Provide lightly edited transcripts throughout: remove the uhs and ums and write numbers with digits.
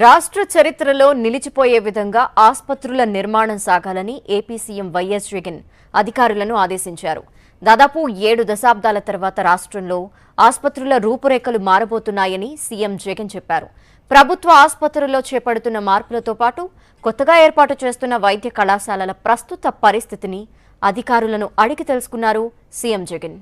రాష్ట్ర చరిత్రలో నిలిచిపోయే విధంగా ఆసుపత్రుల నిర్మాణం సాగాలని ఏపీ సీఎం వైఎస్ జగన్ అధికారులను ఆదేశించారు. దాదాపు 7 దశాబ్దాల తర్వాత రాష్ట్రంలో ఆసుపత్రుల రూపురేఖలు మారబోతున్నాయని సీఎం జగన్ చెప్పారు. ప్రభుత్వ ఆసుపత్రుల్లో చేపడుతున్న మార్పులతో పాటు కొత్తగా ఏర్పాటు చేస్తున్న వైద్య కళాశాలల ప్రస్తుత పరిస్థితిని అధికారులను అడిగి తెలుసుకున్నారు సీఎం జగన్.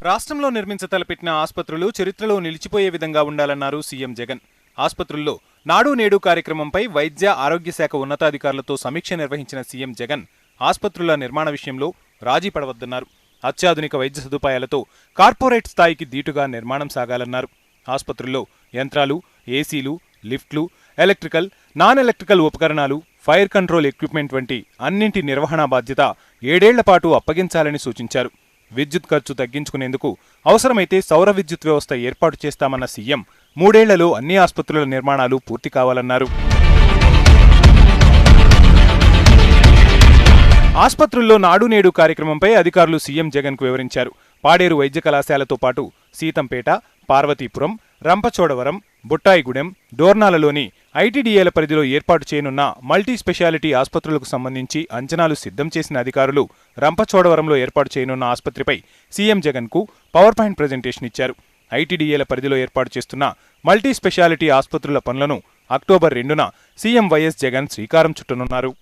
రాష్ట్రంలో నిర్మించతలపెట్టిన ఆసుపత్రులు చరిత్రలో నిలిచిపోయే విధంగా ఉండాలన్నారు సీఎం జగన్. ఆసుపత్రుల్లో నాడు నేడు కార్యక్రమంపై వైద్య ఆరోగ్య శాఖ ఉన్నతాధికారులతో సమీక్ష నిర్వహించిన సీఎం జగన్ ఆసుపత్రుల నిర్మాణ విషయంలో రాజీ పడవద్దన్నారు. అత్యాధునిక వైద్య సదుపాయాలతో కార్పొరేట్ స్థాయికి దీటుగా నిర్మాణం సాగాలన్నారు. ఆసుపత్రుల్లో యంత్రాలు, ఏసీలు, లిఫ్ట్లు, ఎలక్ట్రికల్, నాన్ ఎలక్ట్రికల్ ఉపకరణాలు, ఫైర్ కంట్రోల్ ఎక్విప్మెంట్ వంటి అన్నింటి నిర్వహణ బాధ్యత 7 ఏళ్ల పాటు అప్పగించాలని సూచించారు. విద్యుత్ ఖర్చు తగ్గించుకునేందుకు అవసరమైతే సౌర విద్యుత్ వ్యవస్థ ఏర్పాటు చేస్తామన్న సీఎం 3 ఏళ్లలో అన్ని ఆసుపత్రుల నిర్మాణాలు పూర్తి కావాలన్నారు. ఆసుపత్రుల్లో నాడు నేడు కార్యక్రమంపై అధికారులు సీఎం జగన్కు వివరించారు. పాడేరు వైద్య కళాశాలతో పాటు సీతంపేట, పార్వతీపురం, రంపచోడవరం, బుట్టాయిగూడెం, డోర్నాలలోని ఐటీడీఏల పరిధిలో ఏర్పాటు చేయనున్న మల్టీ స్పెషాలిటీ ఆసుపత్రులకు సంబంధించి అంచనాలు సిద్ధం చేసిన అధికారులు రంపచోడవరంలో ఏర్పాటు చేయనున్న ఆసుపత్రిపై సీఎం జగన్కు పవర్ పాయింట్ ప్రజెంటేషన్ ఇచ్చారు. ఐటీడీఏల పరిధిలో ఏర్పాటు చేస్తున్న మల్టీ స్పెషాలిటీ ఆసుపత్రుల పనులను అక్టోబర్ 2న సీఎం వైఎస్ జగన్ శ్రీకారం చుట్టనున్నారు.